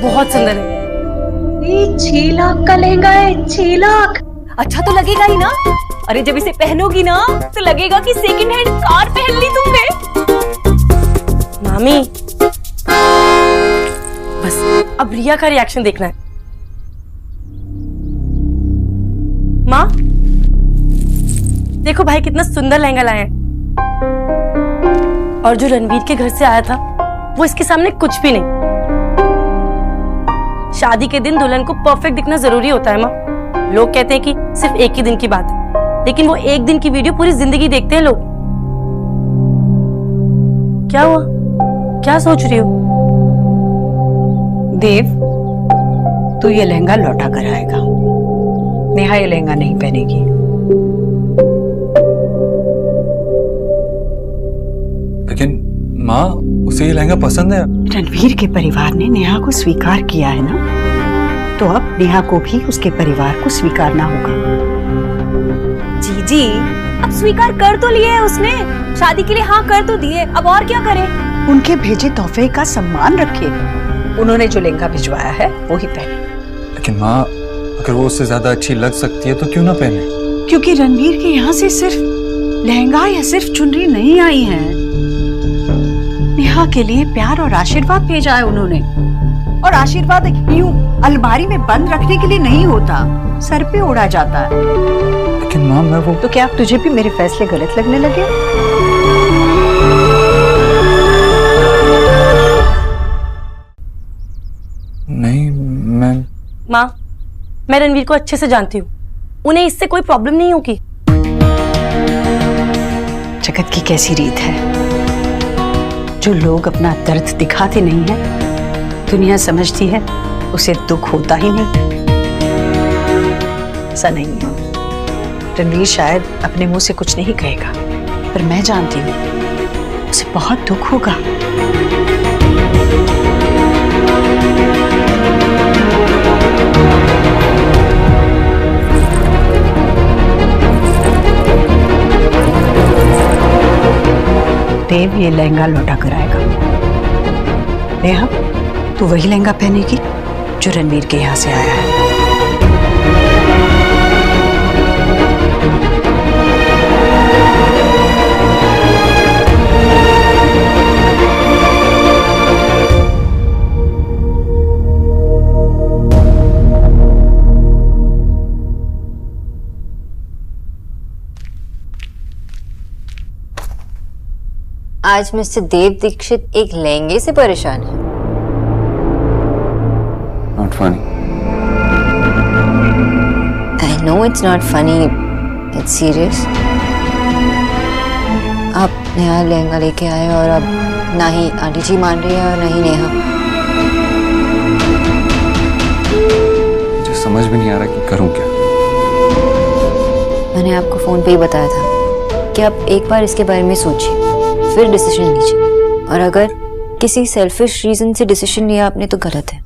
बहुत सुंदर है। ये 6 लाख का लहंगा है, 6 लाख। अच्छा तो लगेगा ही ना। अरे जब इसे पहनोगी ना तो लगेगा कि सेकंड हैंड कार पहन ली तुमने। मामी बस अब रिया का रिएक्शन देखना है। माँ देखो भाई कितना सुंदर लहंगा लाया है, और जो रणवीर के घर से आया था वो इसके सामने कुछ भी नहीं। शादी के दिन दुल्हन को परफेक्ट दिखना जरूरी होता है माँ। लोग कहते हैं कि सिर्फ एक ही दिन की बात है, लेकिन वो एक दिन की वीडियो पूरी जिंदगी देखते हैं लोग। क्या हुआ, क्या सोच रही हो? देव, तू ये लहंगा लौटा कर आएगा। नेहा ये लहंगा नहीं पहनेगी। लेकिन माँ, उसे ये लहंगा पसंद है। रणवीर के परिवार ने नेहा को स्वीकार किया है ना, तो अब नेहा को भी उसके परिवार को स्वीकारना होगा। जीजी अब स्वीकार कर तो लिया है उसने, शादी के लिए हाँ कर तो दिए, अब और क्या करे? उनके भेजे तोहफे का सम्मान रखे। उन्होंने जो लहंगा भिजवाया है वो ही पहने। लेकिन माँ, अगर वो उससे ज्यादा अच्छी लग सकती है तो क्यों ना पहने? क्योंकि रणवीर के यहाँ से सिर्फ लहंगा या सिर्फ चुनरी नहीं आई है, नेहा के लिए प्यार और आशीर्वाद भेजा है उन्होंने। और आशीर्वाद यूं अलमारी में बंद रखने के लिए नहीं होता, सर पे ओढ़ा जाता है। लेकिन माँ मैं वो... तो क्या अब तुझे भी मेरे फैसले गलत लगने लगे? नहीं, माँ मैं रणवीर को अच्छे से जानती हूँ, उन्हें इससे कोई प्रॉब्लम नहीं होगी। जगत की कैसी रीत है, जो लोग अपना दर्द दिखाते नहीं है, दुनिया समझती है उसे दुख होता ही नहीं। ऐसा नहीं है। रणवीर शायद अपने मुंह से कुछ नहीं कहेगा, पर मैं जानती हूँ उसे बहुत दुख होगा। देव ये लहंगा लौटा कर आएगा। नेहा, तू वही लहंगा पहनेगी जो रणवीर के यहाँ से आया है। आज मिस्टर देव दीक्षित एक लहंगे से परेशान है। Not funny. I know it's not funny, it's serious. आप नया लहंगा लेके आए और अब ना ही आंटी जी मान रही है और ना ही नेहा। मुझे समझ भी नहीं आ रहा कि करूं क्या। मैंने आपको फोन पे ही बताया था कि आप एक बार इसके बारे में सोचिए, फिर डिसीजन लीजिए। और अगर किसी सेल्फिश रीजन से डिसीजन लिया आपने तो गलत है।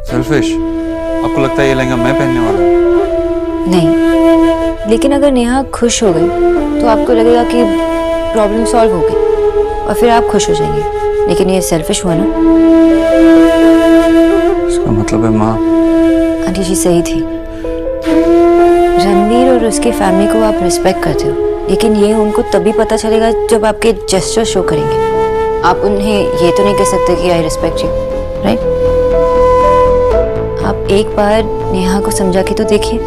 सेल्फिश? आपको लगता है ये लहंगा मैं पहनने वाला हूँ? नहीं, लेकिन अगर नेहा खुश हो गई तो आपको लगेगा कि प्रॉब्लम सॉल्व हो गई और फिर आप खुश हो जाएंगे। लेकिन ये सेल्फिश हुआ ना। इसका मतलब है माँ, आंटी जी सही थी। रणवीर और उसकी फैमिली को आप रिस्पेक्ट करते हो, लेकिन ये उनको तभी पता चलेगा जब आपके जेस्चर शो करेंगे। आप उन्हें ये तो नहीं कह सकते कि आई रिस्पेक्ट यू, राइट? आप एक बार नेहा को समझा के तो देखिए।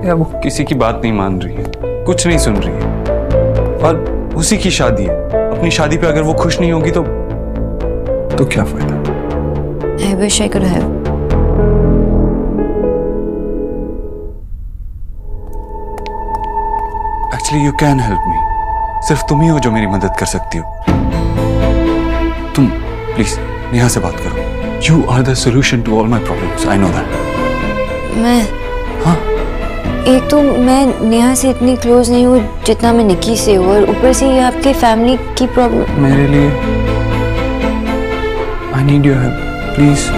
या वो किसी की बात नहीं मान रही है, कुछ नहीं सुन रही है, और उसी की शादी है। अपनी शादी पे अगर वो खुश नहीं होगी तो क्या फायदा? I wish I could have. Actually, you can help me. सिर्फ तुम ही हो जो मेरी मदद कर सकती हो। तुम प्लीज नेहा से बात करो। You are the solution to all my problems. I know that. मैं हाँ? एक तो मैं नेहा से इतनी क्लोज नहीं हूँ जितना मैं निकी से हूँ, और ऊपर से ये आपके फैमिली की प्रॉब्लम। मेरे लिए I need your help, please.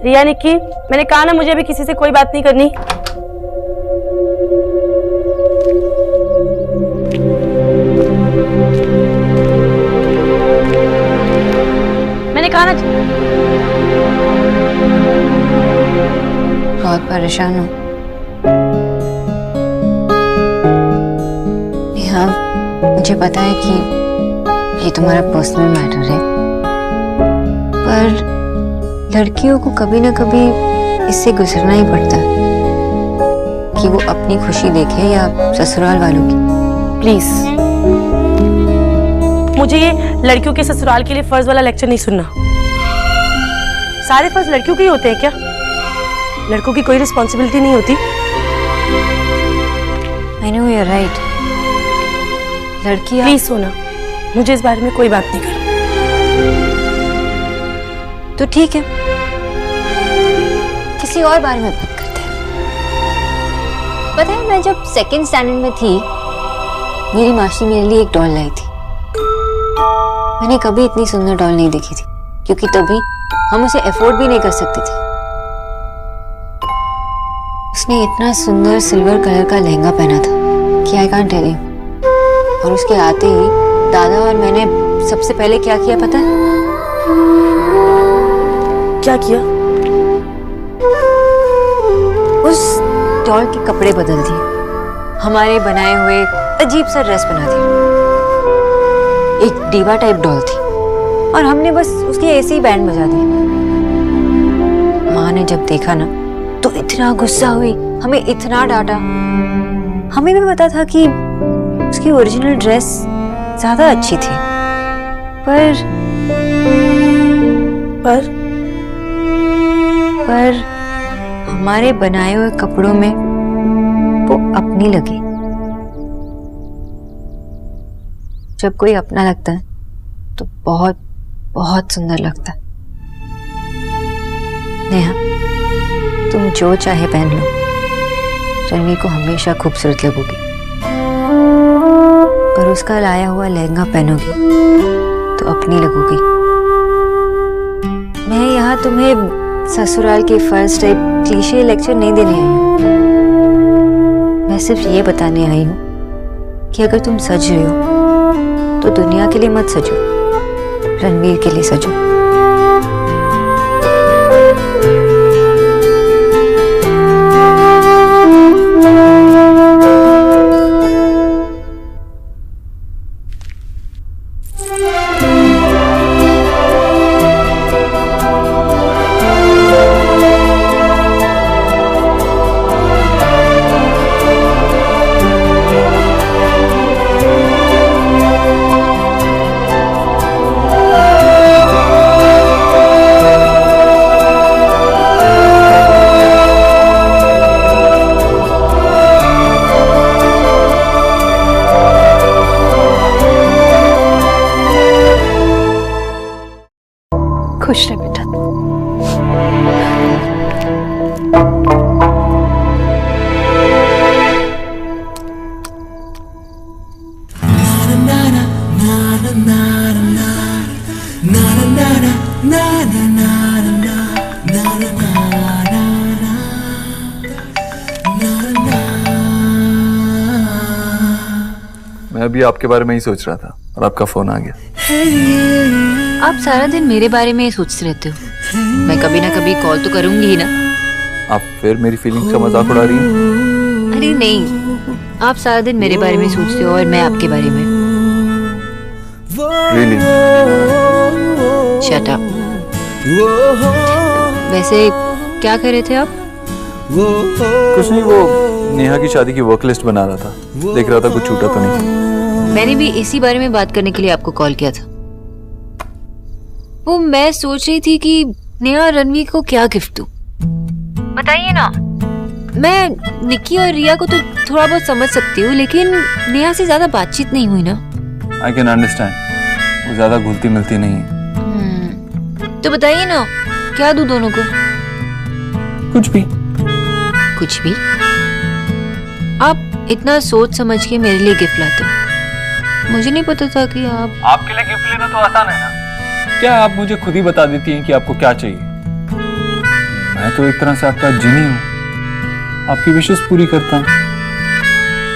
रिया, निक्की, मैंने कहा ना मुझे अभी किसी से कोई बात नहीं करनी। कहा ना। बहुत परेशान हूँ नेहा। मुझे पता है कि ये तुम्हारा पर्सनल मैटर है, पर लड़कियों को कभी ना कभी इससे गुजरना ही पड़ता है कि वो अपनी खुशी देखे या ससुराल वालों की। प्लीज, मुझे ये लड़कियों के ससुराल के लिए फर्ज वाला लेक्चर नहीं सुनना। सारे फर्ज लड़कियों के ही होते हैं क्या? लड़कों की कोई रिस्पॉन्सिबिलिटी नहीं होती? I know you're right। लड़कियां। प्लीज सोना, मुझे इस बारे में कोई बात नहीं करनी। तो ठीक है, किसी और बारे में बात करते हैं। पता है, मैं जब सेकंड स्टैंडर्ड में थी, मेरी मासी मेरे लिए एक डॉल लाई थी। मैंने कभी इतनी सुंदर डॉल नहीं देखी थी, क्योंकि तभी हम उसे अफोर्ड भी नहीं कर सकते थे। उसने इतना सुंदर सिल्वर कलर का लहंगा पहना था कि आई कांट टेल यू। और उसके आते ही दादा और मैंने सबसे पहले क्या किया पता है? क्या किया? उस डॉल के कपड़े बदल दिए, हमारे बनाए हुए अजीब सा ड्रेस बना दिया। एक डीवा टाइप डॉल थी और हमने बस उसकी ऐसी ही बैंड बजा दी। माँ ने जब देखा ना तो इतना गुस्सा हुई, हमें इतना डांटा। हमें भी पता था कि उसकी ओरिजिनल ड्रेस ज्यादा अच्छी थी, पर हमारे बनाए हुए कपड़ों में वो अपनी लगी। जब कोई अपना लगता है तो बहुत बहुत सुंदर लगता है। नेहा, तुम जो चाहे पहन लो, रणवीर को हमेशा खूबसूरत लगोगी। पर उसका लाया हुआ लहंगा पहनोगी तो अपनी लगोगी। मैं यहाँ तुम्हें ससुराल के फर्स्ट टाइप क्लीशे लेक्चर नहीं देने आई हूँ। मैं सिर्फ ये बताने आई हूँ कि अगर तुम सज रहे हो तो दुनिया के लिए मत सजो, रणवीर के लिए सजो। खुश रहे बेटा। मैं अभी आपके बारे में ही सोच रहा था और आपका फोन आ गया। आप सारा दिन मेरे बारे में ही सोचते रहते हो। मैं कभी ना कभी कॉल तो करूंगी ही ना। आप फिर मेरी फीलिंग्स का मजाक उड़ा रही हैं? अरे नहीं, आप सारा दिन मेरे बारे में सोचते हो और मैं आपके बारे में। Really? Shut up. वैसे क्या कर रहे थे आप? कुछ नहीं, वो नेहा की शादी की वर्क लिस्ट बना रहा था, देख रहा था कुछ छूटा तो नहीं। मैंने भी इसी बारे में बात करने के लिए आपको कॉल किया था। वो मैं सोच रही थी कि नेहा और रणवीर को क्या गिफ्ट दूं। बताइए ना। मैं निक्की और रिया को तो थोड़ा बहुत समझ सकती हूँ, लेकिन नेहा से ज्यादा बातचीत नहीं हुई ना। I can understand, वो ज्यादा घुलती मिलती नहीं है। तो बताइए ना, क्या दूं दोनों को? कुछ भी। कुछ भी? आप इतना सोच समझ के मेरे लिए गिफ्ट लाते हो। मुझे नहीं पता था कि आपके लिए गिफ्ट लेना तो आसान है ना। क्या आप मुझे खुद ही बता देती हैं कि आपको क्या चाहिए? मैं तो एक तरह से आपका जिनी हूँ, आपकी विशेष पूरी करता हूँ।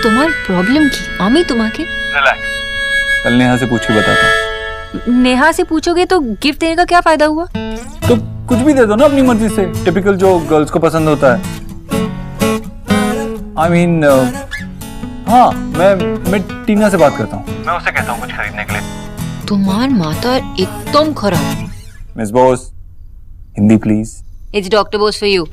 तुम्हारी प्रॉब्लम की आमी तुम्हारे। रिलैक्स, कल नेहा से पूछ के बताता हूँ। नेहा से पूछोगे तो गिफ्ट देने का क्या फायदा हुआ? तो कुछ भी दे दो ना अपनी मर्जी से, टिपिकल जो गर्ल्स को पसंद होता है। I mean, हाँ, मैं टीना से बात करता हूँ, मैं उसे कहता हूँ कुछ खरीदने के लिए। तुम्हार माता एकदम खराब। Miss Bose, Hindi please. It's doctor Bose for you.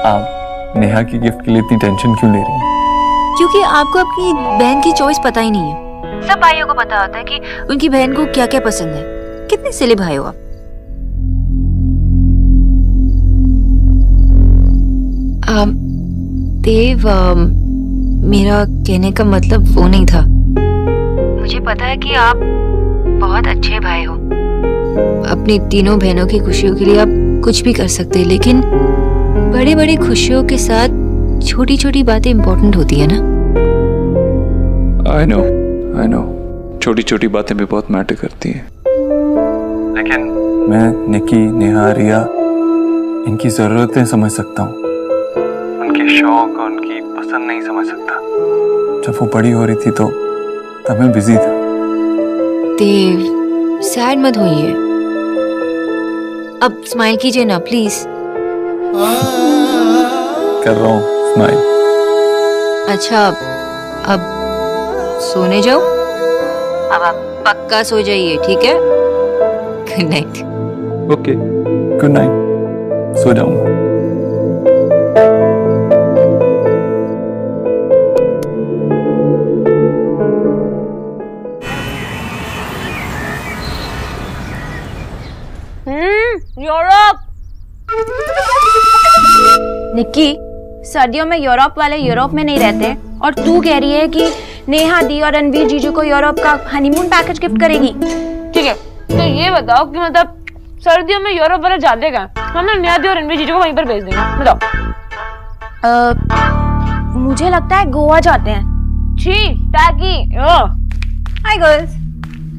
आप नेहा की गिफ्ट के लिए इतनी टेंशन क्यों ले रही हैं? क्योंकि आपको अपनी बहन की चॉइस पता ही नहीं है। सब भाइयों को पता होता है कि उनकी बहन को क्या क्या पसंद है। कितने सिले भाई हो आप। देव, मेरा कहने का मतलब वो नहीं था। मुझे पता है कि आप बहुत अच्छे भाई हो। अपनी तीनों बहनों की खुशियों के लिए आप कुछ भी कर सकते हैं, लेकिन बड़ी बड़ी खुशियों के साथ छोटी छोटी बातें इंपॉर्टेंट होती है ना। I know, छोटी छोटी बातें भी बहुत मैटर करती हैं। लेकिन मैं निकी, नेहा, रिया, इनकी जरूरतें समझ सकता हूँ, उनके शौक और उनकी पसंद नहीं समझ सकता। जब वो बड़ी हो रही थी तो तब मैं बिजी था। देव, सैड मत होइए। अब स्माइल कीजिए ना प्लीज। कर रहा हूँ स्माइल। अच्छा, अब सोने जाओ। अब आप पक्का सो जाइए, ठीक है? Good night. Okay, good night. सो जाऊंगा। यूरोप। निक्की, सर्दियों में यूरोप वाले यूरोप में नहीं रहते और तू कह रही है कि नेहा दी और रणवीर जीजू को यूरोप का हनीमून पैकेज गिफ्ट करेगी। ठीक है, तो ये बताओ कि मतलब सर्दियों में यूरोप वाले जाते कहाँ? हम ना नेहा दी और रणवीर जीजू को वहीं पर भेज देंगे। बताओ। मुझे लगता है गोवा जाते हैं। छी, टैकी। Hi girls.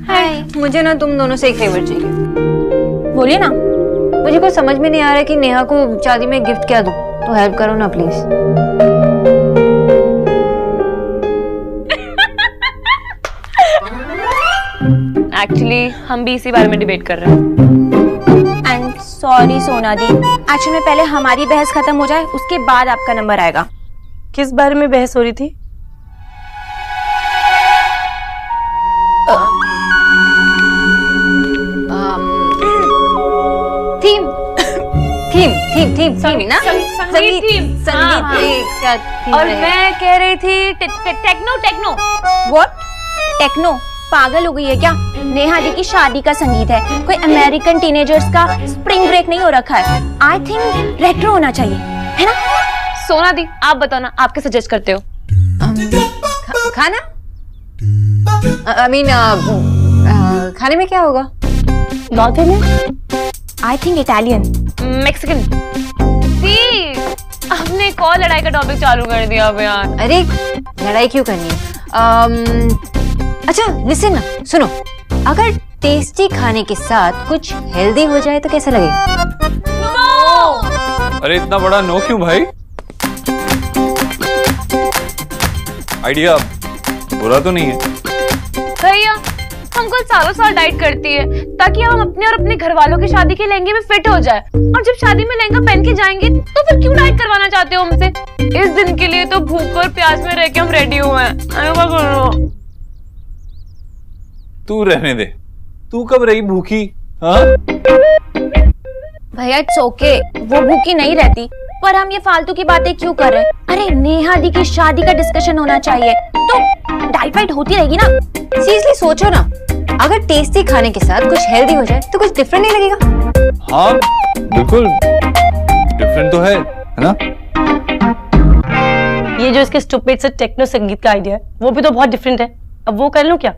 हाय। मुझे ना तुम दोनों से एक फेवर चाहिए। बोलिए ना। मुझे कुछ समझ में नहीं आ रहा है कि नेहा को शादी में गिफ्ट क्या दूं, तो हेल्प करो ना प्लीज। एक्चुअली हम भी इसी बारे में डिबेट कर रहे हैं। एंड सॉरी सोना दी, एक्चुअली में पहले हमारी बहस खत्म हो जाए, उसके बाद आपका नंबर आएगा। किस बारे में बहस हो रही थी? थीम ना? संगीत थीम। संगीत। और मैं कह रही थी टेक्नो। व्हाट? टेक्नो? पागल हो गई है क्या? नेहा दी की शादी का संगीत है, कोई अमेरिकन टीनेजर्स का स्प्रिंग ब्रेक नहीं हो रखा है। आई थिंक रेट्रो होना चाहिए, है ना? सोना दी, आप बताओ ना, आप क्या सजेस्ट करते हो? खाना? I mean, खाने में क्या होगा? North Indian? I think Italian, Mexican. आपने कौन लड़ाई का टॉपिक चालू कर दिया अब यार? अरे लड़ाई क्यों करनी है? अच्छा लिसन ना, सुनो, अगर टेस्टी खाने के साथ कुछ हेल्दी हो जाए तो कैसा लगेगा? No! अरे इतना बड़ा नो क्यों भाई? आइडिया बुरा तो नहीं है। भैया, हम कुल सालों साल डाइट करती है ताकि हम अपने और अपने घर वालों की शादी के लहंगे में फिट हो जाए, और जब शादी में लहंगा पहन के जाएंगे तो फिर क्यों डाइट करवाना चाहते हो हमसे? इस दिन के लिए तो भूख और प्यास में रह के हम रेडी हुए हैं। तू रहने दे, तू कब रही भूखी? हाँ भैया इट्स ओके, वो भूखी नहीं रहती, पर हम ये फालतू की बातें क्यों कर रहे हैं? अरे नेहा दी की शादी का डिस्कशन होना चाहिए, तो डाइट वाइट होती रहेगी ना। सीरियसली सोचो ना, अगर टेस्टी खाने के साथ कुछ हेल्दी हो जाए तो कुछ डिफरेंट नहीं लगेगा? हाँ बिल्कुल डिफरेंट तो है ना? ये जो इसके स्टूपिड से टेक्नो संगीत का आइडिया है, वो भी तो बहुत डिफरेंट है। अब वो कर लूं क्या?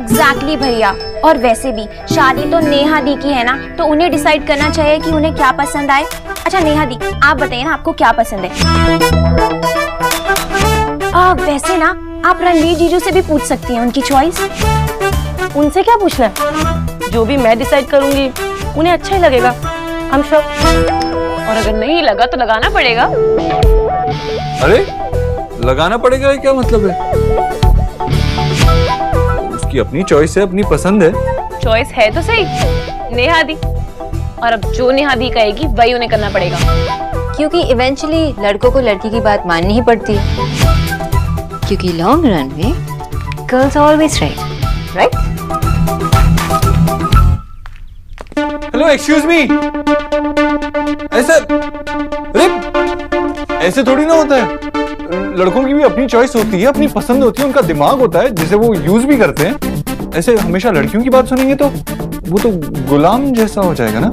एग्जैक्टली भैया, और वैसे भी शादी तो नेहा दी की है ना, तो उन्हें डिसाइड करना चाहिए कि उन्हें क्या पसंद आए। अच्छा नेहा दी, आप बताइए ना, आपको क्या पसंद है? वैसे ना आप रणवीर जीजू से भी पूछ सकती हैं उनकी चॉइस। उनसे क्या पूछना है? जो भी मैं डिसाइड करूंगी उन्हें अच्छा ही लगेगा, I'm sure। और अगर नहीं लगा तो लगाना पड़ेगा। अरे लगाना पड़ेगा क्या मतलब है? उसकी अपनी चॉइस है, अपनी पसंद है। चॉइस है तो सही, नेहा दी, और अब जो नेहा दी कहेगी वही उन्हें करना पड़ेगा। क्योंकि इवेंचुअली लड़कों को लड़की की बात माननी ही पड़ती है, क्योंकि लॉन्ग रन में girls always right, right? Hello, excuse me. ऐसे अरे ऐसे थोड़ी ना होता है। लड़कों की भी अपनी चॉइस होती है, अपनी पसंद होती है, उनका दिमाग होता है जिसे वो यूज भी करते हैं। ऐसे हमेशा लड़कियों की बात सुनेंगे तो वो तो गुलाम जैसा हो जाएगा ना।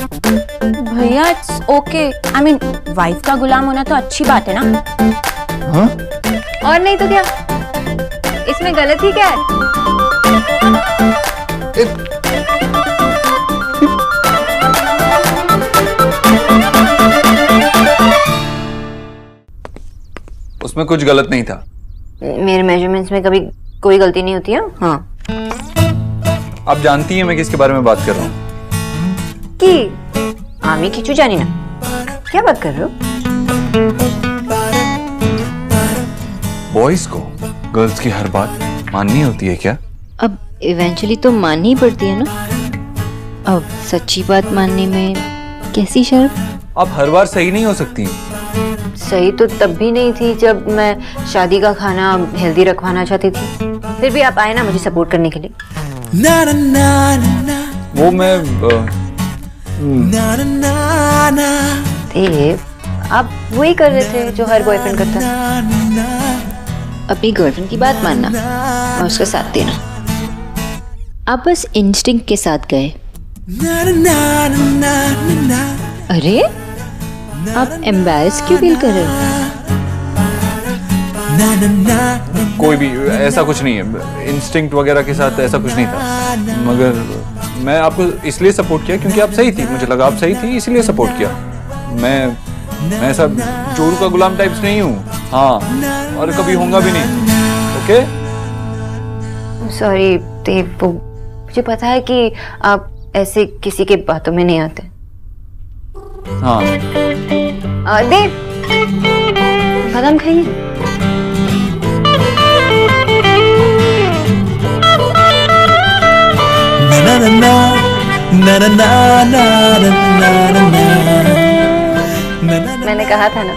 भैया it's okay, I mean wife का गुलाम होना तो अच्छी बात है ना। हाँ? और नहीं तो क्या, इसमें गलती क्या है? उसमें कुछ गलत नहीं था। मेरे मेजरमेंट्स में कभी कोई गलती नहीं होती है। हाँ, आप जानती हैं मैं किसके बारे में बात कर रहा हूँ? कि आमी खिंचू जानी ना, क्या बात कर रहे हो? बॉयज को गर्ल्स की हर बात माननी होती है क्या? अब इवेंचुअली तो माननी ही पड़ती है ना। अब सच्ची बात मानने में कैसी शर्म? आप हर बार सही नहीं हो सकती। सही तो तब भी नहीं थी जब मैं शादी का खाना हेल्दी रखवाना चाहती थी। फिर भी आप आए ना मुझे सपोर्ट करने के लिए। वो मैं देव, आप वही कर रहे थे जो हर बॉयफ्रेंड करता है, अपनी गर्लफ्रेंड की बात मानना और उसका साथ देना। आप बस इंस्टिंक्ट के साथ गए। अरे आप एम्बैरेस क्यों फील कर रहे हो? कोई भी ऐसा कुछ नहीं है, इंस्टिंक्ट वगैरह के साथ ऐसा कुछ नहीं था। मगर मैं आपको इसलिए सपोर्ट किया क्योंकि आप सही थी, मुझे लगा आप सही थी इसलिए सपोर्ट किया। मैं ऐसा चोरू का गुलाम टाइप्स नहीं हूँ। हाँ, और कभी होऊंगा भी नहीं। ओके? सॉरी देव, वो मुझे पता है कि आप ऐसे किसी के बातों में नहीं आते। हाँ। देव, बादाम खाइए। मैंने कहा था ना,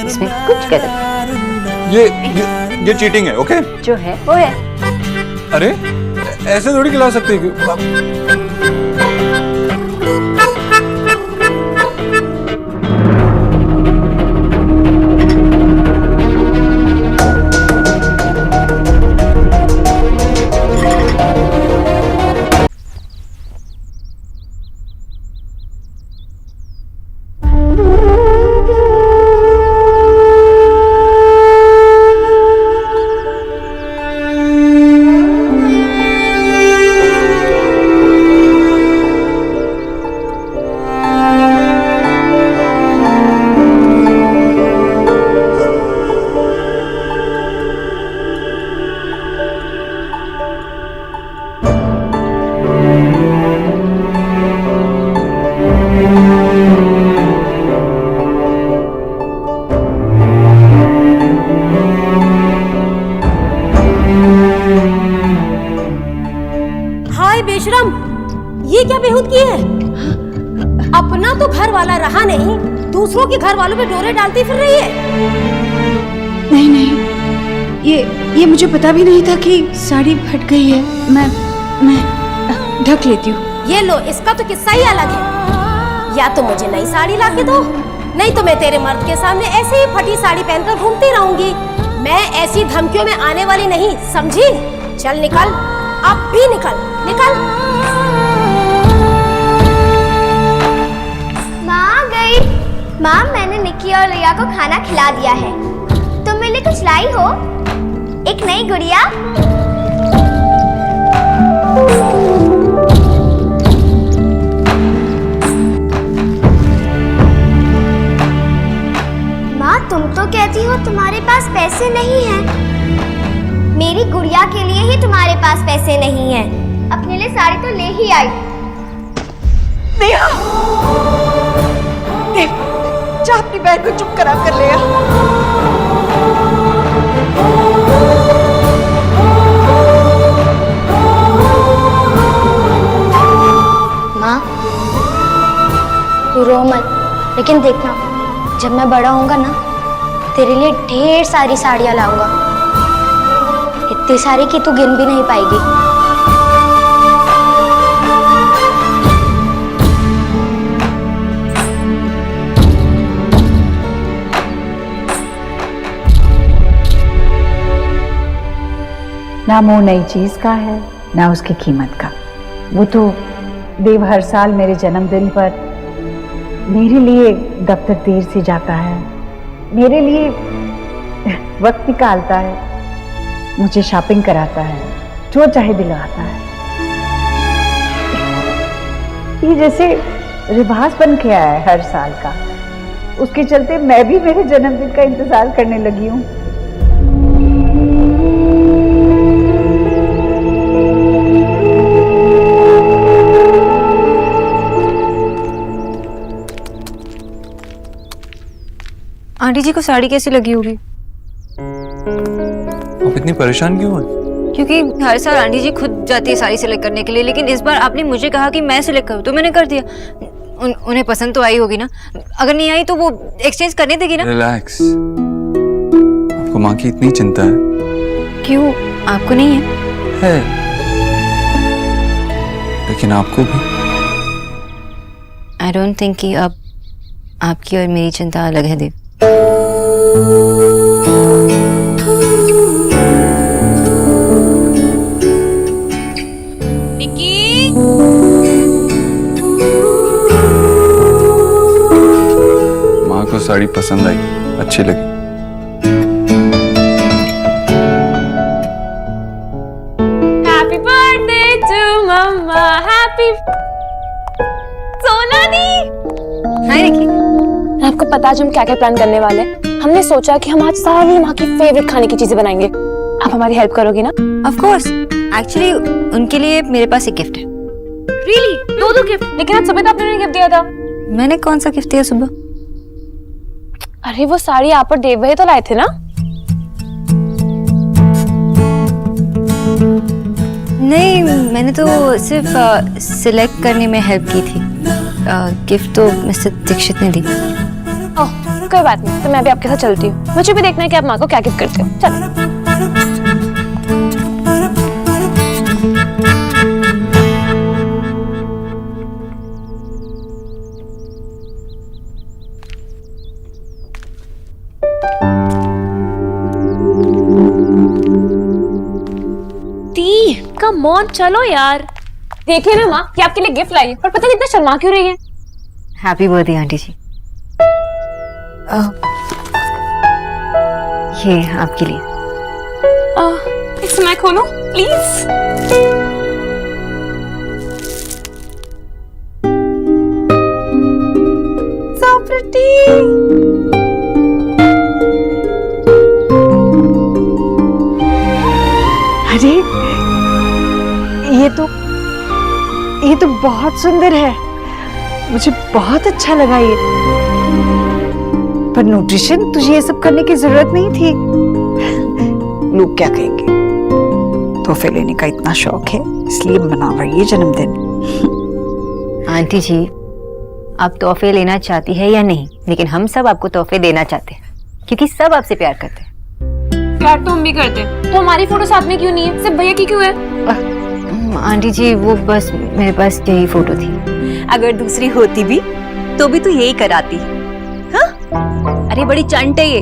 इसमें कुछ गलत। ये चीटिंग है। ओके? जो है वो है। अरे ऐसे थोड़ी खिला सकते हैं। बेशरम, ये क्या बेहूदगी है? अपना तो घर वाला रहा नहीं, दूसरों के घर वालों पे डोरे डालती फिर रही है। नहीं नहीं, ये मुझे पता भी नहीं था कि साड़ी फट गई है। मैं ढक लेती हूँ। ये लो, इसका तो किस्सा ही अलग है। या तो मुझे नई साड़ी ला के दो, नहीं तो मैं तेरे मर्द के सामने ऐसे ही फटी साड़ी पहनकर घूमती रहूंगी। मैं ऐसी धमकियों में आने वाली नहीं, समझी? चल निकल, अब भी निकल निकल। माँ आ गई। माँ, मैंने निक्की और रिया को खाना खिला दिया है। तुम मेरे लिए कुछ लाई हो? एक नई गुड़िया? माँ, तुम तो कहती हो तुम्हारे पास पैसे नहीं हैं। मेरी गुड़िया के लिए ही तुम्हारे पास पैसे नहीं हैं। अपने लिए साड़ी तो ले ही आई। नेहा! देव, जा अपनी बहन को चुप करा कर ले आ। माँ तू रो मत, लेकिन देखना जब मैं बड़ा होऊंगा ना तेरे लिए ढेर सारी साड़ियाँ लाऊंगा, इतनी सारी कि तू गिन भी नहीं पाएगी। ना मोह नई चीज का है ना उसकी कीमत का। वो तो देव हर साल मेरे जन्मदिन पर मेरे लिए दफ्तर देर से जाता है, मेरे लिए वक्त निकालता है, मुझे शॉपिंग कराता है, जो चाहे दिलाता है। ये जैसे रिवाज बन के आया है हर साल का, उसके चलते मैं भी मेरे जन्मदिन का इंतजार करने लगी हूँ। आंटी जी को साड़ी कैसी लगी होगी? आप इतनी परेशान क्यों हैं? क्योंकि हर साल आंटी जी खुद जाती है साड़ी सिलेक्ट करने के लिए, लेकिन इस बार आपने मुझे कहा कि मैं सिलेक्ट करूं तो मैंने कर दिया। उन्हें पसंद तो आई होगी ना, अगर नहीं आई तो वो एक्सचेंज करने देगी ना। रिलैक्स, आपको माँ की इतनी चिंता है? क्यों, आपको नहीं है? है, लेकिन आपको भी। आई डोंट थिंक कि अब आपकी और मेरी चिंता अलग है देव। माँ को साड़ी पसंद आई, अच्छी लगी। Happy birthday to mama, happy Sona दी। हाय रिकी। आपको पता है हम क्या क्या प्लान करने वाले हैं? हमने सोचा कि हम आज सारी माँ की फेवरेट खाने की चीजें बनाएंगे। आप हमारी हेल्प करोगे ना? ऑफ कोर्स, एक्चुअली उनके लिए मेरे पास एक गिफ्ट है। रियली? दो गिफ्ट? लेकिन आज सुबह तो आपने गिफ्ट दिया था। मैंने कौन सा गिफ्ट दिया सुबह? अरे वो साड़ी आप और देव भाई तो लाए थे ना? नहीं, मैंने तो सिर्फ सिलेक्ट करने में हेल्प की थी। गिफ्ट तो मिस्टर दीक्षित ने दी। ओह, कोई बात नहीं, तो मैं भी आपके साथ चलती हूँ। मुझे भी देखना है कि आप माँ को क्या गिफ्ट करते हो। चलो। कम ऑन, चलो यार। देखिए ना माँ, कि आपके लिए गिफ्ट लाई है, पर पता नहीं इतना शर्मा क्यों रही है। हैप्पी बर्थडे आंटी जी। ये आपके लिए। इसे मैं खोलूं प्लीज? So pretty। अरे ये तो बहुत सुंदर है, मुझे बहुत अच्छा लगा ये। पर न्यूट्रिशन, तुझे ये सब करने की जरूरत नहीं थी। लोग क्या कहेंगे? तोहफे लेने का इतना शौक है इसलिए मना रही है जन्मदिन। आंटी जी, आप तोहफे लेना चाहती है या नहीं, लेकिन हम सब आपको तोहफे देना चाहते हैं, क्योंकि सब आपसे प्यार करते हैं। प्यार तो हम भी करते हैं, तो हमारी फोटो साथ में क्यों नहीं है? सिर्फ भैया की क्यों है? आंटी जी, वो बस मेरे पास यही फोटो थी। अगर दूसरी होती भी तो भी तू यही कराती। हाँ? अरे बड़ी चंट है ये,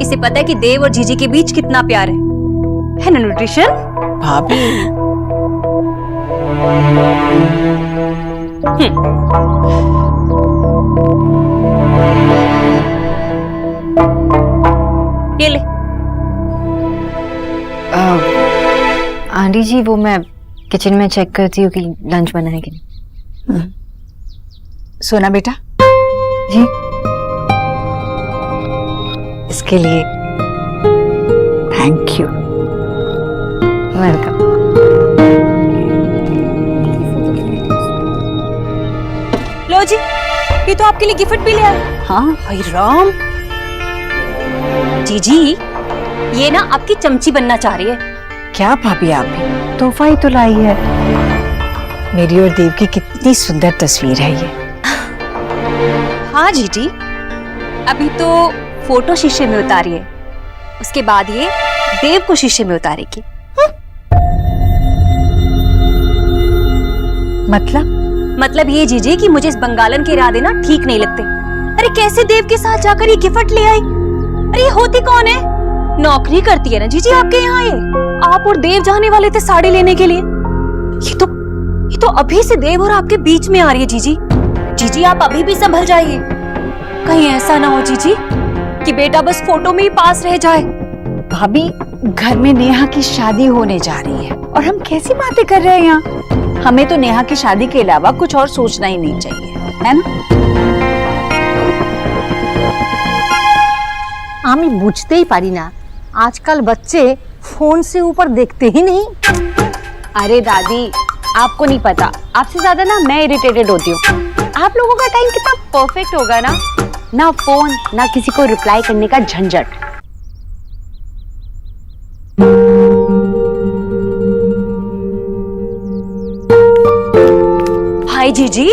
इसे पता है कि देव और जीजी के बीच कितना प्यार है ना न्यूट्रिशन? भाभी, ये ले। आंटी जी, वो मैं किचन में चेक करती हूँ कि लंच बना है कि नहीं। सोना बेटा जी, इसके लिए थैंक यू। वेलकम। लो जी, भाभी तो आपके लिए गिफ्ट भी ले आए। हाँ भाई राम, जीजी ये ना आपकी चमची बनना चाह रही है। क्या भाभी, आप भी तोहफा ही तो लाई है। मेरी और देव की कितनी सुंदर तस्वीर है ये। हाँ जीजी, अभी तो फोटो शीशे में उतारी है, उसके बाद ये देव को शीशे में उतारेगी। मतलब ये जीजी कि मुझे इस बंगालन के इरादे ना ठीक नहीं लगते। अरे कैसे देव के साथ जाकर ये गिफ्ट ले आई? अरे ये होती कौन है? नौकरी करती है ना जीजी आपके यहाँ ये? आप और देव जाने वाले थे साड़ी लेने के लिए। ये तो अभी से देव और आपके बीच में आ रही है जीजी। जीजी आप अभी भी संभल जाइए, कहीं ऐसा ना हो जीजी कि बेटा बस फोटो में ही पास रह जाए। भाभी, घर में नेहा की शादी होने जा रही है और हम कैसी बातें कर रहे हैं यहाँ। हमें तो नेहा की शादी के अलावा कुछ और सोचना ही नहीं चाहिए, है ना? আমি বুঝতেই পারি না आजकल बच्चे फोन से ऊपर देखते ही नहीं। अरे दादी आपको नहीं पता, आपसे ज्यादा ना मैं इरिटेटेड होती हूँ। आप लोगों का टाइम कितना परफेक्ट होगा ना, ना फोन ना किसी को रिप्लाई करने का झंझट। हाय जीजी,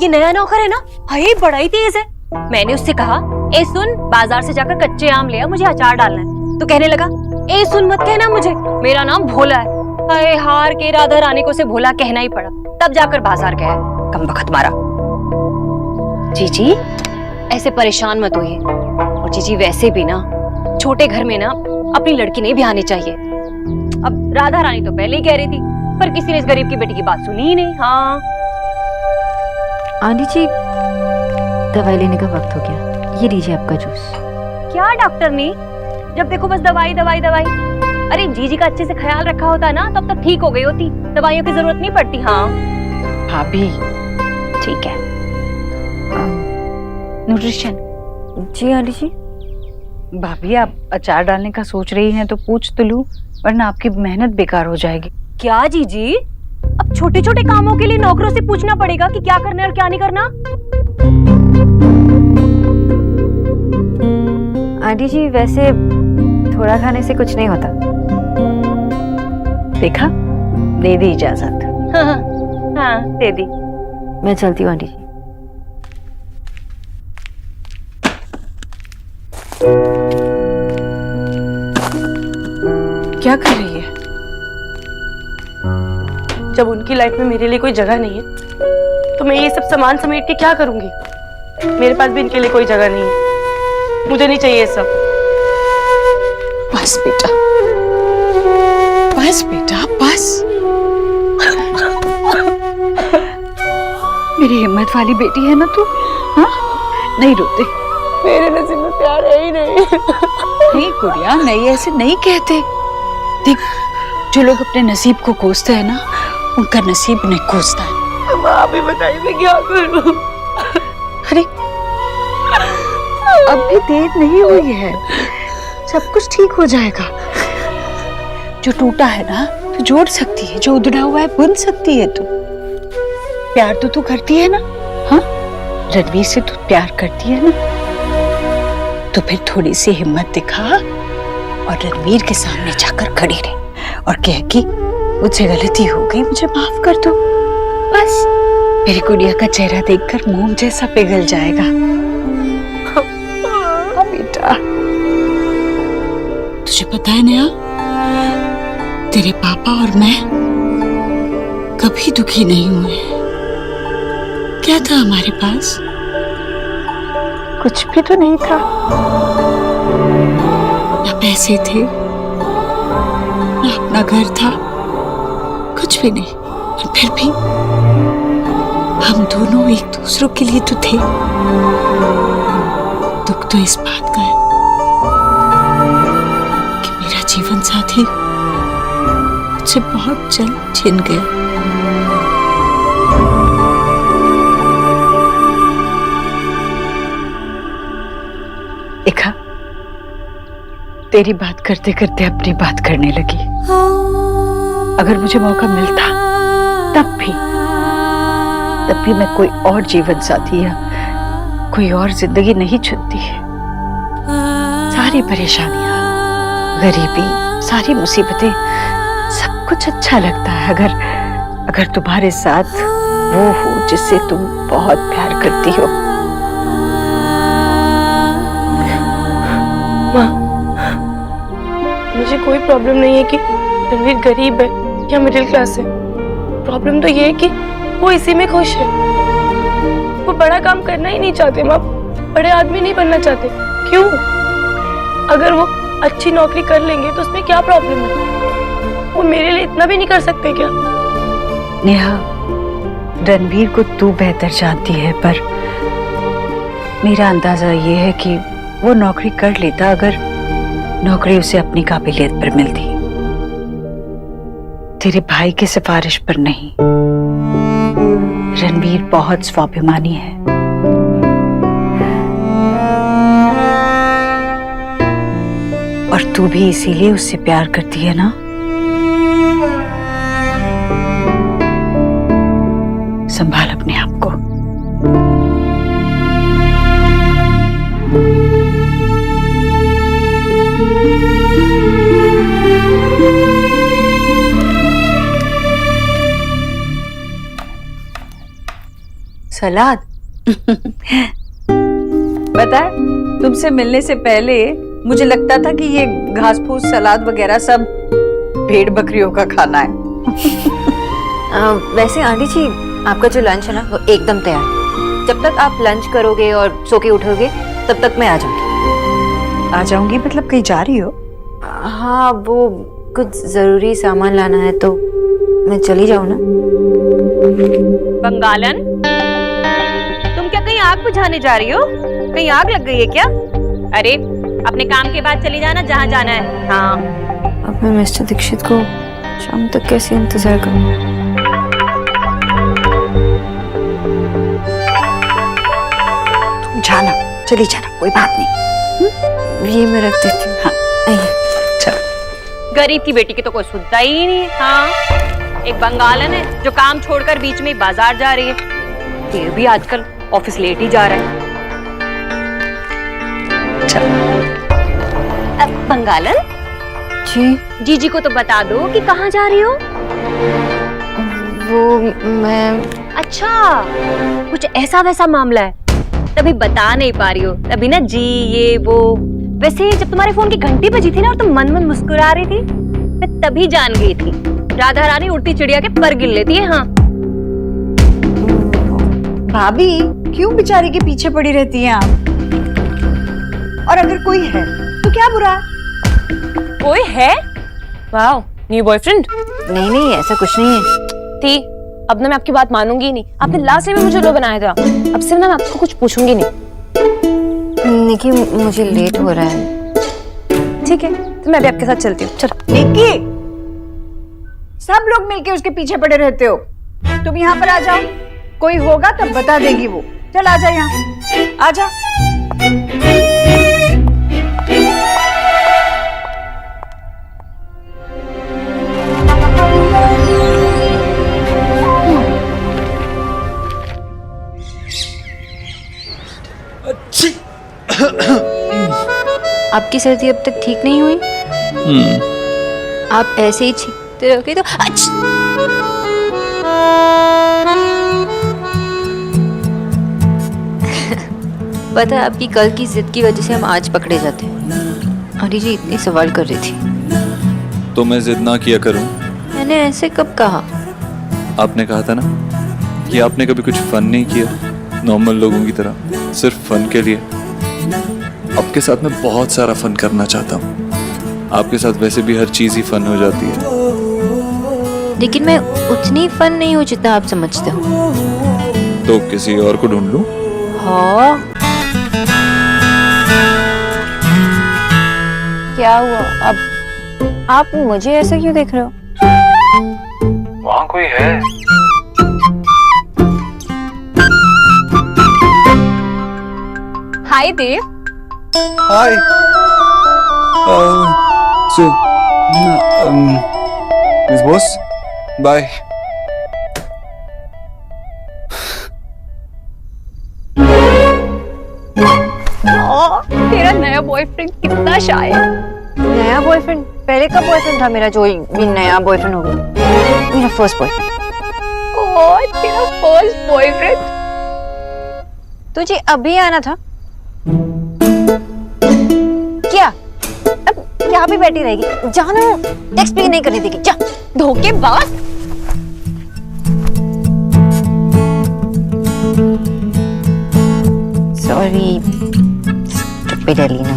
ये नया नौकर है ना, हाय बड़ा ही तेज है। मैंने उससे कहा ए सुन बाजार से जाकर कच्चे आम ले आ, मुझे अचार डालना है। तो कहने लगा ए सुन मत कहना मुझे, मेरा नाम भोला है। अरे हार के राधा रानी को से भोला कहना ही पड़ा, तब जाकर बाजार गया। कमबख्त मारा। जीजी ऐसे परेशान मत होइए, और जीजी वैसे भी ना छोटे घर में ना अपनी लड़की नहीं ब्याहनी चाहिए। अब राधा रानी तो पहले ही कह रही थी, पर किसी ने इस गरीब की बेटी की बात सुनी ही नहीं। हाँ आंटी जी, दवाई लेने का वक्त हो गया, ये लीजिए आपका जूस। क्या डॉक्टर ने जब देखो बस दवाई दवाई दवाई। अरे जीजी का अच्छे से ख्याल रखा होता ना तब तक ठीक हो गई होती, दवाइयों की जरूरत नहीं पड़ती। हाँ भाभी, ठीक है। न्यूट्रिशन। जी आंटी जी। भाभी, आप अचार डालने का सोच रही हैं तो पूछ तो लूं, वरना आपकी मेहनत बेकार हो जाएगी। क्या जीजी, अब छोटे छोटे कामों के लिए नौकरों से पूछना पड़ेगा कि क्या करना है और क्या नहीं करना? आंटी जी वैसे थोड़ा खाने से कुछ नहीं होता। देखा, दे दी इजाजत। हाँ दे दी। मैं चलती हूँ आंटी जी। क्या कर रही है? जब उनकी लाइफ में मेरे लिए कोई जगह नहीं है तो मैं ये सब सामान समेट के क्या करूंगी? मेरे पास भी इनके लिए कोई जगह नहीं है, मुझे नहीं चाहिए सब। बस बेटा, बस बेटा, बस। मेरी हिम्मत वाली बेटी है ना तू, हाँ? नहीं रोते। मेरे नसीब में प्यार है ही नहीं। नहीं गुड़िया, नहीं, ऐसे नहीं कहते। देख, जो लोग अपने नसीब को कोसते हैं ना, उनका नसीब नहीं कोसता है। माँ भी बताइए मैं क्या करूं? अरे अब भी देर नहीं हुई है, सब कुछ ठीक हो जाएगा। जो टूटा है ना तो जोड़ सकती है, जो उधड़ा हुआ है बुन सकती है। तू प्यार तो तू करती है ना? हाँ, रणवीर से तू प्यार करती है ना? तो फिर थोड़ी सी हिम्मत दिखा और रणवीर के सामने जाकर खड़ी रहे और कह कि मुझसे गलती हो गई, मुझे माफ कर दो। बस मेरी गुड़िया का चेहरा देखकर मोम जैसा पिघल जाएगा। हाँ बेटा। तुझे पता है नेहा, तेरे पापा और मैं कभी दुखी नहीं हुए। क्या था हमारे पास? कुछ भी तो नहीं था। ना पैसे थे, ना अपना घर था, कुछ भी नहीं। और फिर भी हम दोनों एक दूसरों के लिए तो थे। दुख तो इस बात का है कि मेरा जीवन साथी मुझसे बहुत जल्द छिन गया। देखा, तेरी बात करते करते अपनी बात करने लगी। अगर मुझे मौका मिलता तब भी मैं कोई और जीवन साथी या कोई और जिंदगी नहीं चुनती है। सारी परेशानियां, गरीबी, सारी मुसीबतें, सब कुछ अच्छा लगता है अगर तुम्हारे साथ वो हो जिससे तुम बहुत प्यार करती हो। माँ, मुझे कोई प्रॉब्लम नहीं है कि रणवीर गरीब है या मिडिल क्लास है। प्रॉब्लम तो ये है कि वो इसी में खुश है। वो बड़ा काम करना ही नहीं चाहते माँ, बड़े आदमी नहीं बनना चाहते। क्यों? अगर वो अच्छी नौकरी कर लेंगे तो उसमें क्या प्रॉब्लम है? वो मेरे लिए इतना भी नहीं कर सकते क्या? नेहा, रणवीर को तू बेहतर जानती है, पर मेरा अंदाजा ये है कि वो नौकरी कर लेता अगर नौकरी उसे अपनी काबिलियत पर मिलती, तेरे भाई की सिफारिश पर नहीं। रणवीर बहुत स्वाभिमानी है। और तू भी इसीलिए उससे प्यार करती है ना? संभाल अपने आप को। सलाद पता है, तुमसे मिलने से पहले मुझे लगता था कि ये घास फूस सलाद वगैरह सब भेड़ बकरियों का खाना है। वैसे आंटी जी, आपका जो लंच है ना वो एकदम तैयार। जब तक आप लंच करोगे और सो के उठोगे तब तक मैं आ जाऊंगी। आ जाऊंगी मतलब कहीं जा रही हो? हाँ, वो कुछ जरूरी सामान लाना है तो मैं चली जाऊँ ना। बंगालन, तुम क्या कहीं आग बुझाने जा रही हो? कहीं आग लग गई है क्या? अरे अपने काम के बाद चली जाना जहाँ जाना है। हाँ, अब मैं मिस्टर दीक्षित को शाम तक कैसे इंतजार करूँ? तुम जाना, चली जाना, कोई बात नहीं। ये मैं रख देती हूँ। हाँ, चलो। गरीब की बेटी की तो कोई सुनता ही नहीं है। हाँ, एक बंगालन है जो काम छोड़कर बीच में बाजार जा रही है। ये भी आजकल ऑफिस लेट ही जा रहा है। अब बंगालन जी? जीजी को तो बता दो कि कहाँ जा रही हो। वो मैं... अच्छा, कुछ ऐसा वैसा मामला है तभी बता नहीं पा रही हो। तभी ना जी ये वो। वैसे जब तुम्हारे फोन की घंटी बजी थी ना और तुम मन मन मुस्कुरा रही थी, मैं तभी जान गई थी राधा रानी उड़ती चिड़िया के पर गिन लेती है। हाँ भाभी, क्यों बेचारी के पीछे पड़ी रहती हैं आप? और अगर कोई है तो क्या बुरा है? कोई है? Wow, new boyfriend? नहीं नहीं, ऐसा कुछ नहीं है। थी, अब ना मैं आपकी बात मानूंगी ही नहीं। आपने लास्ट टाइम में मुझे लो बनाया था, अब से ना मैं आपको कुछ पूछूंगी नहीं। निकी, मुझे लेट हो रहा है। ठीक है, तो मैं भी आपके साथ चलती हूँ। चलो। निकी, सब लोग मिलके उसके पीछे पड़े रहते हो। तुम यहाँ पर आ जाओ, कोई होगा तब बता देगी वो। चल आ जा, यहाँ आ जा। आपकी सर्दी अब तक ठीक नहीं हुई? आप ऐसे ही छींकते रहोगे तो पता है, आपकी कल की जिद की वजह से हम आज पकड़े जाते हैं। आंटी जी इतनी सवाल कर रही थी। तो मैं जिद ना किया करूं? मैंने ऐसे कब कहा? आपने कहा था ना कि आपने कभी कुछ फन नहीं किया नॉर्मल लोगों की तरह, सिर्फ फन के लिए। आपके साथ मैं बहुत सारा फन करना चाहता हूँ। आपके साथ वैसे भी हर चीज ही फन हो जाती है। लेकिन मैं उतनी फन नहीं हूँ जितना आप समझते हो। तो किसी और को ढूंढ लूं? हाँ। क्या हुआ? अब आप मुझे ऐसा क्यों देख रहे हो? वहाँ कोई है? Hi Dev. Hi. Miss boss, bye. नया बॉयफ्रेंड कितना शाय है। नया बॉयफ्रेंड? पहले का बॉयफ्रेंड था मेरा जो भी नया बॉयफ्रेंड हो गया। मेरा फर्स्ट बॉयफ्रेंड। ओह तेरा फर्स्ट बॉयफ्रेंड? तुझे अभी आना था क्या? अब यहाँ पे बैठी रहेगी? जाना, टेक्स्ट भी नहीं करने देगी। जा। धोखेबाज। Sorry stupid Elina.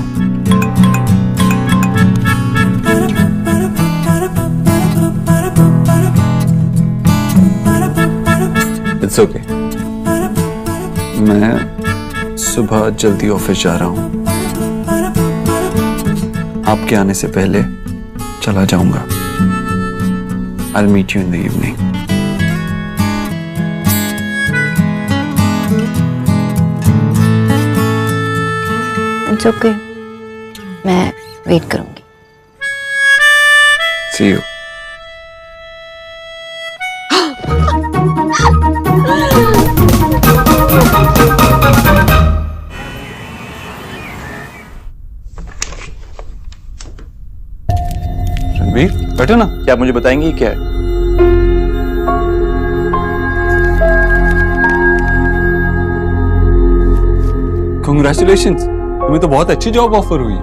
It's okay. मैं सुबह जल्दी ऑफिस जा रहा हूँ। आपके आने से पहले चला जाऊंगा। I'll meet you in the evening. It's okay. मैं वेट करूंगी। See you. रणवीर, बैठो ना। क्या आप मुझे बताएंगे क्या है? Congratulations, तुम्हें तो बहुत अच्छी जॉब ऑफर हुई है।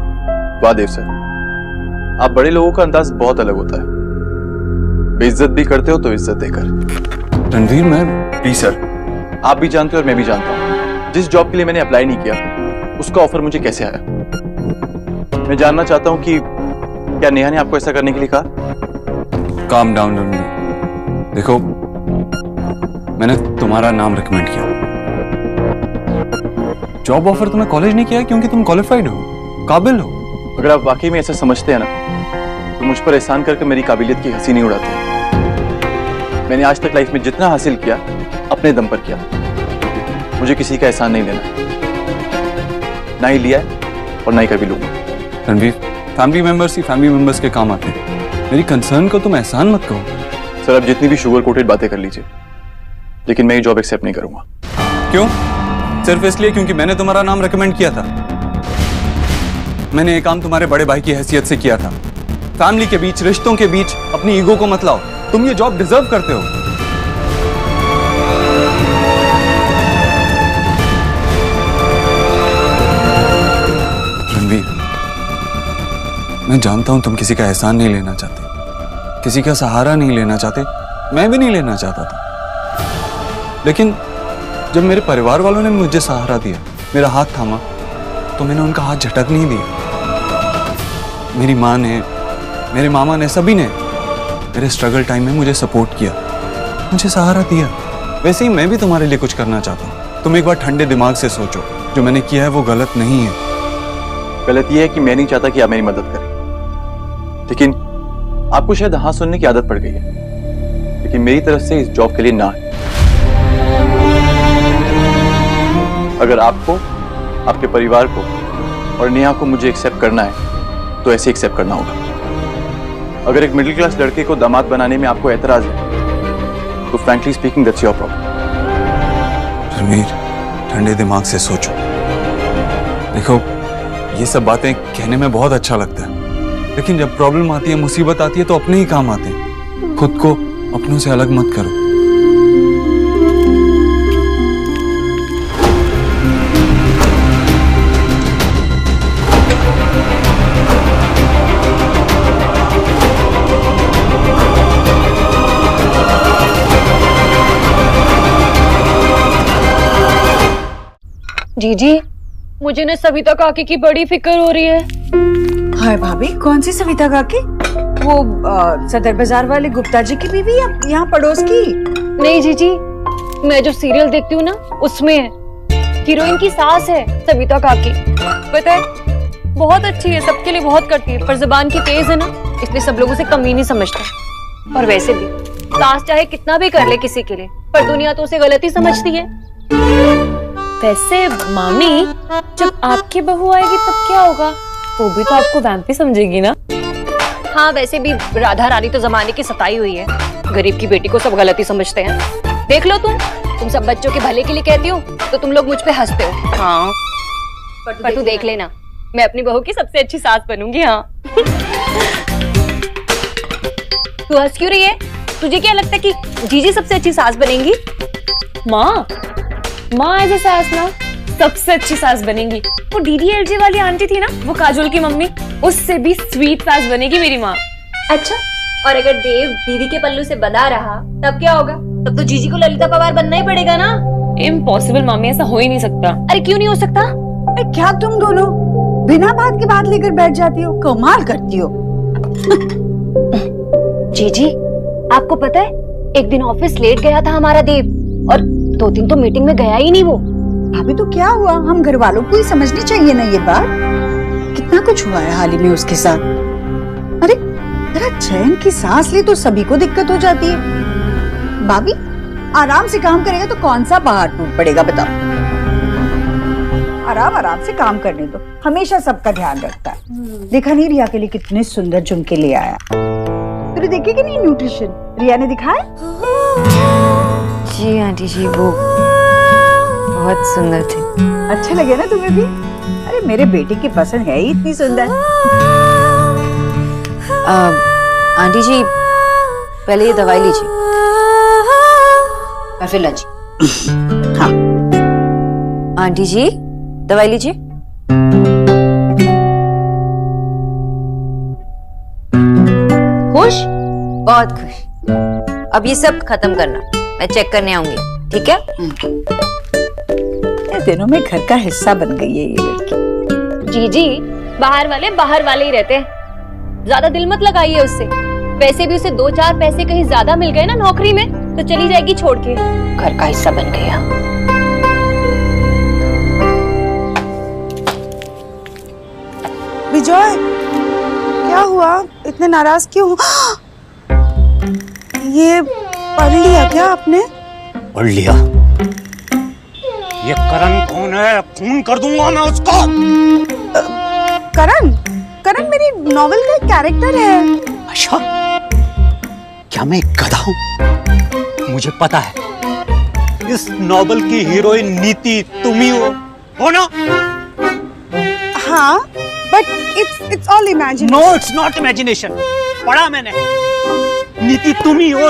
वाह देव सर, आप बड़े लोगों का अंदाज बहुत अलग होता है। बेइज्जत भी करते हो तो इज्जत देकर। रणवीर, मैं प्लीज सर, आप भी जानते हो और मैं भी जानता हूँ जिस जॉब के लिए मैंने अप्लाई नहीं किया उसका ऑफर मुझे कैसे आया। मैं जानना चाहता हूँ कि क्या नेहा ने आपको ऐसा करने के लिए कहा? काम डाउन रणवीर, देखो मैंने तुम्हारा नाम रिकमेंड किया। जॉब ऑफर तुम्हें कॉलेज नहीं किया क्योंकि तुम क्वालिफाइड हो, काबिल हो। अगर आप वाकई में ऐसा समझते हैं ना तो मुझ पर एहसान करके मेरी काबिलियत की हंसी नहीं उड़ाते। मैंने आज तक लाइफ में जितना हासिल किया अपने दम पर किया। मुझे किसी का एहसान नहीं देना, ना ही लिया और ना ही कभी लूंगा। रणवीर, फैमिली मेंबर्स ही फैमिली मेंबर्स के काम आते हैं। मेरी कंसर्न को तुम एहसान मत कहो। सर, आप जितनी भी शुगर कोटेड बातें कर लीजिए, लेकिन मैं ये जॉब एक्सेप्ट नहीं करूंगा। क्यों? सिर्फ इसलिए क्योंकि मैंने तुम्हारा नाम रेकमेंड किया था। मैंने ये काम तुम्हारे बड़े भाई की हैसियत से किया था। फैमिली के बीच, रिश्तों के बीच अपनी ईगो को मत लाओ। तुम ये जॉब डिजर्व करते हो। रणवीर, मैं जानता हूं तुम किसी का एहसान नहीं लेना चाहते, किसी का सहारा नहीं लेना चाहते। मैं भी नहीं लेना चाहता था, लेकिन जब मेरे परिवार वालों ने मुझे सहारा दिया, मेरा हाथ थामा, तो मैंने उनका हाथ झटक नहीं दिया। मेरी माँ ने, मेरे मामा ने, सभी ने मेरे स्ट्रगल टाइम में मुझे सपोर्ट किया, मुझे सहारा दिया। वैसे ही मैं भी तुम्हारे लिए कुछ करना चाहता हूँ। तुम एक बार ठंडे दिमाग से सोचो, जो मैंने किया है वो गलत नहीं है। गलत यह है कि मैं नहीं चाहता कि आप मेरी मदद करें, लेकिन आपको शायद हाँ सुनने की आदत पड़ गई है। लेकिन मेरी तरफ से इस जॉब के लिए ना है। अगर आपको, आपके परिवार को और नेहा को मुझे एक्सेप्ट करना है तो ऐसे एक्सेप्ट करना होगा। अगर एक मिडिल क्लास लड़के को दामाद बनाने में आपको एतराज है तो frankly speaking that's your problem. Ranveer, ठंडे दिमाग से सोचो। देखो, ये सब बातें कहने में बहुत अच्छा लगता है, लेकिन जब प्रॉब्लम आती है, मुसीबत आती है तो अपने ही काम आते हैं। खुद को अपनों से अलग मत करो। जीजी, मुझे ना सविता काकी की बड़ी फिक्र हो रही है। हाय भाभी, कौन सी सविता काकी? वो सदर बाजार वाले गुप्ता जी की बीवी या यहाँ पड़ोस की? नहीं जीजी, मैं जो सीरियल देखती हूँ ना उसमें हीरोइन की सास है सविता काकी। पता है, बहुत अच्छी है, सबके लिए बहुत करती है, पर जुबान की तेज है ना, इसलिए सब लोग उसे कमी नहीं समझते। और वैसे भी सास चाहे कितना भी कर ले किसी के लिए, पर दुनिया तो उसे गलत ही समझती है। वैसे मामी, जब आपकी बहू आएगी तब क्या होगा? वो भी तो आपको वैम्पी समझेगी ना? हाँ, वैसे भी राधा रानी तो जमाने की सताई हुई है। गरीब की बेटी को सब गलत ही समझते हैं। देख लो तुम सब बच्चों के भले के लिए कहती हो तो तुम लोग मुझ पे हंसते हो। हाँ, पर तू देख लेना, मैं अपनी बहू की सबसे अच्छी सास बनूंगी। हाँ तू हंस क्यों रही है? तुझे क्या लगता है कि जीजी सबसे अच्छी सास बनेंगी? माँ एज ए सास ना सबसे अच्छी सास बनेंगी। वो DDLJ वाली आंटी थी ना, वो काजोल की मम्मी, उससे भी स्वीट सास बनेगी मेरी माँ। अच्छा, और अगर देव दीदी के पल्लू से बंधा रहा तब क्या होगा? तब तो जीजी को ललिता पवार बनना ही पड़ेगा ना। इम्पॉसिबल मामी, ऐसा हो ही नहीं सकता। अरे क्यों नहीं हो सकता? क्या तुम दोनों बिना बात की बात लेकर बैठ जाती हो, कमाल करती हो। जीजी आपको पता है, एक दिन ऑफिस लेट गया था हमारा देव, और 2 दिन तो मीटिंग में गया ही नहीं वो। अभी तो क्या हुआ, हम घर वालों को ही समझनी चाहिए ना ये बात। कितना कुछ हुआ है हाल ही में उसके साथ। अरे जरा चैन की सांस ले तो सभी को दिक्कत हो जाती है। भाभी आराम से काम करेगा तो कौन सा पहाड़ टूट पड़ेगा बताओ। आराम से काम करने दो, हमेशा सबका ध्यान रखता है। देखा नहीं रिया के लिए कितने सुंदर झुमके ले आया। तूने देखे कि नहीं न्यूट्रिशन रिया ने दिखाया? जी आंटी जी, वो बहुत सुंदर थे। अच्छे लगे ना तुम्हें भी? अरे मेरे बेटे की पसंद है ही इतनी सुंदर। आंटी जी पहले ये दवाई लीजिए और फिर लंच। हाँ आंटी जी दवाई लीजिए। खुश? बहुत खुश। अब ये सब खत्म करना, मैं चेक करने आऊंगी, ठीक है? दिनों में घर का हिस्सा बन गई है ये लड़की। जीजी बाहर वाले ही रहते हैं, ज्यादा दिल मत लगाइए उससे। वैसे भी उसे 2-4 पैसे कहीं ज्यादा मिल गए ना नौकरी में तो चली जाएगी छोड़ के। घर का हिस्सा बन गया। विजय क्या हुआ, इतने नाराज क्यों? ये पढ़ लिया क्या आपने? पढ़ लिया। ये करण कौन है? खून कर दूंगा मैं उसको। करण मेरी नॉवेल का कैरेक्टर है। अच्छा, क्या मैं एक गधा हूँ? मुझे पता है इस नॉवेल की हीरोइन नीति तुम ही हो ना? हाँ, but it's all imagination. No, it's not imagination. पढ़ा मैंने। नीति तुम ही हो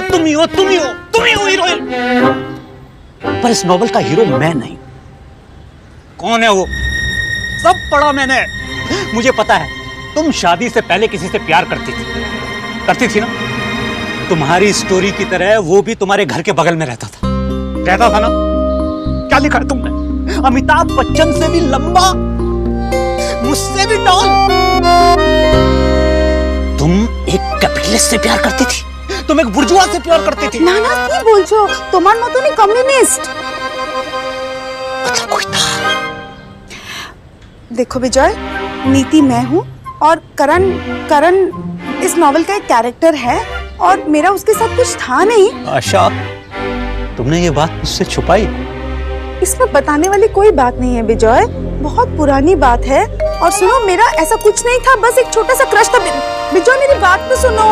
हीरोइन। पर इस नॉवेल का हीरो मैं नहीं। कौन है वो? सब पढ़ा मैंने। मुझे पता है तुम शादी से पहले किसी से प्यार करती थी ना? तुम्हारी स्टोरी की तरह वो भी तुम्हारे घर के बगल में रहता था ना? क्या लिखा है तुमने? अमिताभ बच्चन से भी लंबा, मुझसे भी टॉल। तुम एक कैपिटलिस्ट से प्यार करती थी, तुम एक बुर्जुआ से प्यार करती थी। ना কি বলছো? তোমার মতনই কমিউনিস্ট। मतलब कोई था। देखो विजय, नीति मैं हूँ और करण इस नॉवेल का एक कैरेक्टर है और मेरा उसके साथ कुछ था नहीं। आशा, तुमने ये बात मुझसे छुपाई? इसमें बताने वाली कोई बात नहीं है विजय, बहुत पुरानी बात है। और सुनो, मेरा ऐसा कुछ नहीं था, बस एक छोटा सा क्रश था। विजय मेरी बात तो सुनो।